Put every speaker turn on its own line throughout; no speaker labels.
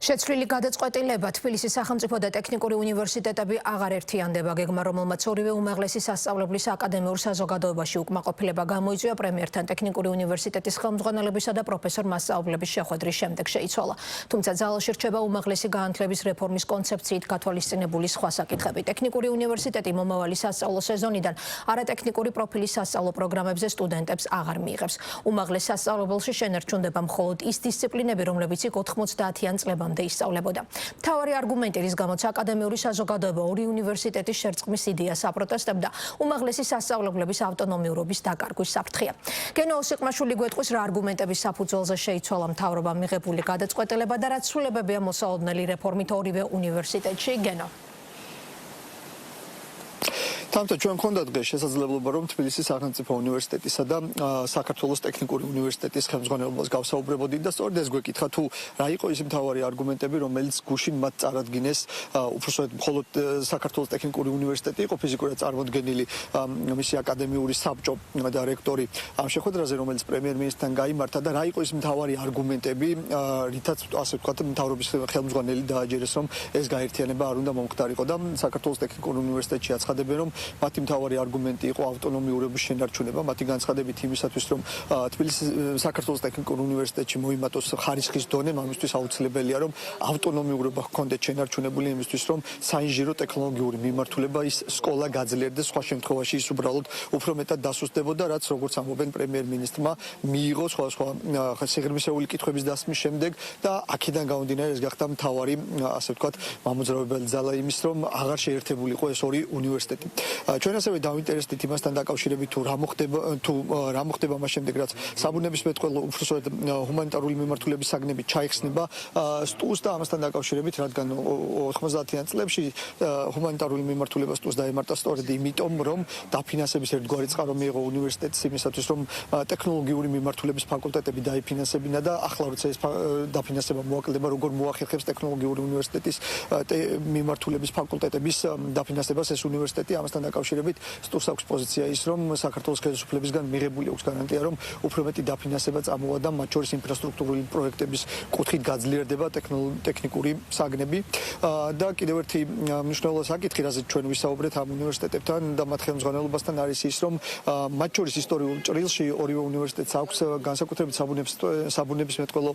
შეცვლილი გადაწყვეტილება თბილისის სახელმწიფო და ტექნიკური უნივერსიტეტები აღარ ერთიანდება. გეგმა, რომელმაც ორივე უმაღლესი სასწავლებლის აკადემიურ საზოგადოებაში უკმაყოფილება გამოიწვია, პრემიერთან ტექნიკური უნივერსიტეტის ხელმძღვანელებისა და პროფესორ მასწავლებლების შეხვედრის შემდეგ შეიცვალა. თუმცა ძალაში რჩება უმაღლესი განათლების რეფორმის კონცეფციით გათვალისწინებული სხვა საკითხები. ტექნიკური უნივერსიტეტი მომავალი სასწავლო სეზონიდან არატექნიკური პროფილის სასწავლო პროგრამებზე სტუდენტებს აღარ მიიღებს. უმაღლეს სასწავლებელში შენარჩუნდება მხოლოდ ის დისციპლინები, რომლებიც იქ 90-იან წლებამდე ისწავლებოდა. მთავარი არგუმენტი, რის გამოც აკადემიური საზოგადოება ორი უნივერსიტეტის შერწყმის იდეას აპროტესტებდა, უმაღლესი სასწავლებლების ავტონომიურობის დაკარგვის საფრთხეა. გენო ოსიყმაშვილი გვეტყვის, რა არგუმენტების საფუძველზე შეიცვალა მთავრობამ მიღებული გადაწყვეტილება და რა ცვლილებებია მოსალოდნელი რეფორმით ორივე უნივერსიტეტში. გენო.
თუმცა ჩვენ გქონდა დღეს შესაძლებლობა, რომ თბილისის სახელმწიფო უნივერსიტეტისა და საქართველოს ტექნიკური უნივერსიტეტის ხელმძღვანელობას გავსაუბრებოდით და სწორედ ეს გვეკითხა, თუ რა იყო ის მთავარი არგუმენტები, რომელიც გუშინ მათ წარადგინეს, უბრალოდ მხოლოდ საქართველოს ტექნიკური უნივერსიტეტი იყო ფიზიკურად წარმოდგენილი, მისი აკადემიური საბჭო და რექტორი ამ შეხვედრაზე, რომელიც პრემიერ-მინისტრთან გაიმართა და რა იყო ის მთავარი არგუმენტები, რითაც ასე ვთქვათ, მთავრობის ხელმძღვანელი დააჯერეს, რომ ეს გაერთიანება არ უნდა მომხდარიყო და საქართველოს ტექნიკური უნივერსიტეტში აცხადებენ, რომ მათი მთავარი არგუმენტი იყო ავტონომიურობის შენარჩუნება, მათი განცხადებით იმისათვის, რომ თბილისის საქართველოს ტექნიკურ უნივერსიტეტში მოიმატოს ხარისხის დონე, ამისთვის აუცილებელია, რომ ავტონომიურობა ჰქონდეთ შენარჩუნებული იმისთვის, რომ საინჟინრო ტექნოლოგიური მიმართულება ის სკოლა გაძლიერდეს, სხვა შემთხვევაში ის უბრალოდ უფრო მეტად დასუსტდებოდა, რაც როგორც ამბობენ პრემიერ-მინისტრმა მიიღო სხვადასხვა სიღრმისეული კითხვების დასმის შემდეგ და აქედან გამომდინარე ეს გახდა მთავარი, ასე ვთქვათ, მამოძრავებელი ძალა იმის, რომ აღარ შეერთებულიყო ეს ორი უნივერსიტეტი. ჩვენ ასევე დავინტერესდით იმასთან დაკავშირებით, თუ რა მოხდება მას შემდეგ, რაც საბუნებისმეტყველო უბრალოდ ჰუმანიტარული მიმართულების საგნები ჩაიხსნება სტუს და ამასთან დაკავშირებით, რადგან 90-იან წლებში ჰუმანიტარული მიმართულება სტუს დაემართა სწორედ იმიტომ, რომ დაფინანსების ერთგვარი წყარო მიიღო უნივერსიტეტს იმისათვის, რომ ტექნოლოგიური მიმართულების ფაკულტეტები დაიფინანსებინა და ახლა როცა ეს დაფინანსება მოაკლდება, როგორ მოახერხებს ტექნოლოგიური უნივერსიტეტის მიმართულების ფაკულტეტების დაფინანსებას ეს უნივერსიტეტი. ამასთან დაკავშირებით სტუს აქვს პოზიცია ის, რომ საქართველოს ხელისუფლებისგან მიღებული აქვს გარანტია, რომ უფრო მეტი დაფინანსება წამოვა და მათ შორის ინფრასტრუქტურული პროექტების კუთხით გაძლიერდება ტექნიკური საგნები და კიდევ ერთი მნიშვნელოვანი საკითხი, რაზეც ჩვენ ვისაუბრეთ ამ უნივერსიტეტებთან და მათ ხელმძღვანელობასთან არის ის, რომ მათ შორის ისტორიულ ჭრილში ორივე უნივერსიტეტს აქვს განსაკუთრებით საბუნებისმეტყველო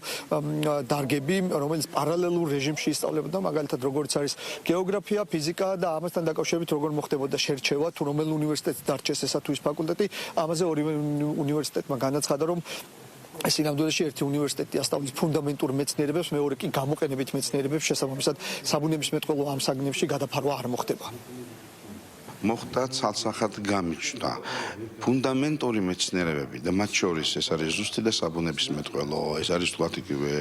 დარგები, რომელიც პარალელურ რეჟიმში ისწავლებოდა, მაგალითად როგორც არის გეოგრაფია, ფიზიკა და ამასთან დაკავშირებით როგორ მოხდებოდა შერჩევა, თუ რომელ უნივერსიტეტს დარჩეს ესა თუ ის ფაკულტეტი. ამაზე ორივე უნივერსიტეტმა განაცხადა, რომ სინამდვილეში ერთი უნივერსიტეტი ასწავლის ფუნდამენტურ მეცნიერებებს, მეორე კი გამოყენებით მეცნიერებებს, შესაბამისად საბუნებისმეტყველო ამ საგნებში გადაფარვა არ მოხდება.
მოხდა ცალსახად გამიჩნდა ფუნდამენტური მეცნიერებები და მათ შორის ეს არის ზუსტი და საბუნებისმეტყველო, ეს არის თვალთ იგივე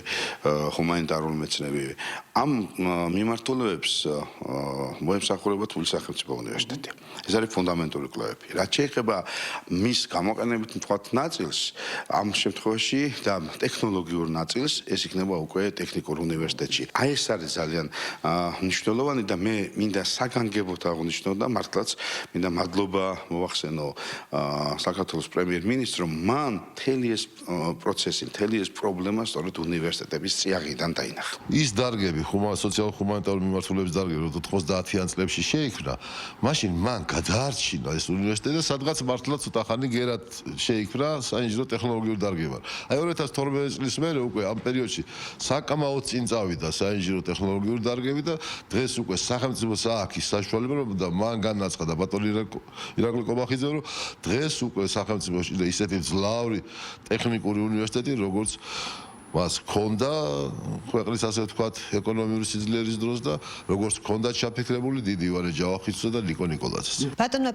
ჰუმანიტარული მეცნიერებები. ამ მიმართულებებს მოემსახურება თბილისის სახელმწიფო უნივერსიტეტი. ეს არის ფუნდამენტური კვლევები. რაც შეეხება მის გამოყენებით თვალთ ნაწილს, ამ შემთხვევაში და ტექნოლოგიურ ნაწილს, ეს იქნება უკვე ტექნიკურ უნივერსიტეტში. აი ეს არის ძალიან მნიშვნელოვანი და მე მინდა საგანგებოდ აღვნიშნო და მართლაც მინდა მადლობა მოვახსენო საქართველოს პრემიერ-მინისტრს, რომ მან მთელი ეს პროცესი, მთელი ეს პრობლემა სწორედ უნივერსიტეტების წიაღიდან დაინახა.
ის დარგები, სოციალურ-ჰუმანიტარული მიმართულების დარგები, რომ 90-იან წლებში შეიქმნა, მაშინ მან გადაარჩინა ეს უნივერსიტეტი და სადღაც მართლა ცოტა ხანი გერად შეიქმნა საინჟინრო ტექნოლოგიური დარგება. აი 2012 წლის მერე უკვე ამ პერიოდში საკამაოდ წინ წავიდა საინჟინრო ტექნოლოგიური დარგები და დღეს უკვე სახელმწიფოს აქვს საშუალება, რომ და მან განაცხადა ბატონი ირაკლი კობახიძე, რომ დღეს უკვე სახელმწიფოში ისეთი ძლავრი ტექნიკური უნივერსიტეტი, როგორც მას ჰქონდა ქვეყნის ასე ვთქვათ ეკონომიური სიძლიერის დროს და როგორც ჰქონდა ჩაფიქრებული დიდი ივანე ჯავახიძისა და ნიკო ნიკოლაძეს.
ბატონმა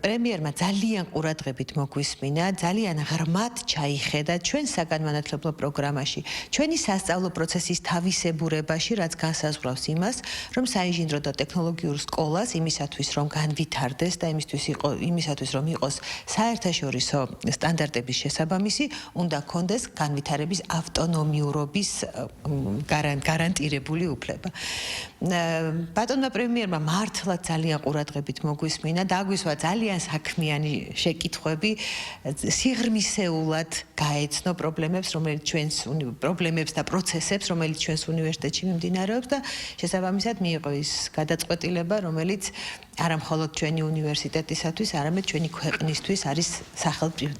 პრემიერმა ძალიან ყურადღებით მოგვისმინა, ძალიან ღრმად ჩაიხედა ჩვენ საგანმანათლებლო პროგრამაში, ჩვენი სასწავლო პროცესის თავისებურებაში, რაც განსაზღვრავს იმას, რომ საინჟინრო და ტექნოლოგიურ სკოლას იმისათვის, რომ განვითარდეს და იმისათვის, რომ იყოს საერთაშორისო სტანდარტების შესაბამისი, უნდა ჰქონდეს განვითარების ავტონომია. ავტონომიურობის გარანტირებული უფლება. ბატონმა პრემიერმა მართლა ძალიან ყურადღებით მოგვისმინა, დაგვისვა ძალიან საქმიანი შეკითხვები, სიღრმისეულად გაეცნო პრობლემებს, პრობლემებს და პროცესებს, რომელიც ჩვენს უნივერსიტეტში მიმდინარეობს და შესაბამისად მიიღო ის გადაწყვეტილება, რომელიც არა მხოლოდ ჩვენი უნივერსიტეტისათვის, არამედ ჩვენი ქვეყნისთვის არის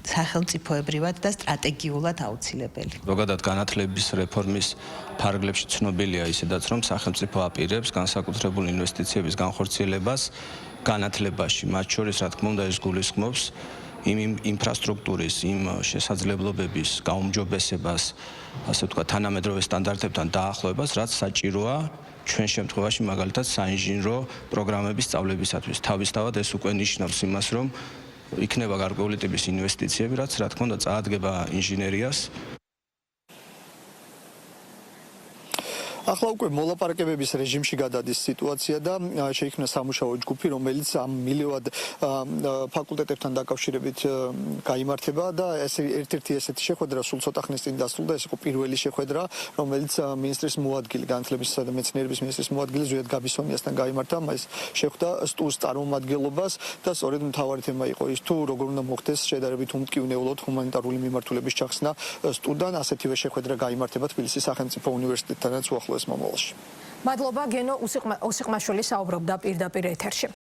სახელმწიფოებრივად და სტრატეგიულად აუცილებელი.
ზოგადად განათლების რეფორმის ფარგლებში ცნობილია ისედაც, რომ სახელმწიფო აპირებს განსაკუთრებულ ინვესტიციების განხორციელებას განათლებაში, მათ შორის, რა თქმა უნდა, ეს გულისხმობს იმ ინფრასტრუქტურის, იმ შესაძლებლობების გაუმჯობესებას, ასე ვთქვათ, თანამედროვე სტანდარტებთან დაახლოებას, რაც საჭიროა ჩვენ შემთხვევაში მაგალითად საინჟინრო პროგრამების სწავლებისათვის. თავისთავად ეს უკვე ნიშნავს იმას, რომ იქნება გარკვეული ტიპის ინვესტიციები, რაც რა თქმა უნდა წაადგება ინჟინერიას.
ახლა უკვე მოლაპარაკებების რეჟიმში გადადის სიტუაცია და შეიქმნა სამუშაო ჯგუფი, რომელიც ამ მილევად ფაკულტეტებთან დაკავშირებით გაიმართება და ერთ-ერთი ესეთი შეხვედრა სულ ცოტა ხნის წინ დასრულდა, ეს იყო პირველი შეხვედრა, რომელიც მინისტრის მოადგილე, განათლებისა და მეცნიერების მინისტრის მოადგილე ზვიად გაბისონიასთან გაიმართა. ეს შეხვდა სტუს წარმომადგენლობას და სწორედ მთავარი თემა იყო ის, თუ როგორ უნდა მოხდეს შედარებით უმტკივნეულოდ ჰუმანიტარული მიმართულების ჩახსნა სტუდან. ასეთივე შეხვედრა გაიმართება თბილისის სახელმწიფო უნივერსიტეტთანაც უახლოეს მომავალში.
მადლობა გენო უსიყმაშვილი საუბრობდა პირდაპირ ეთერში.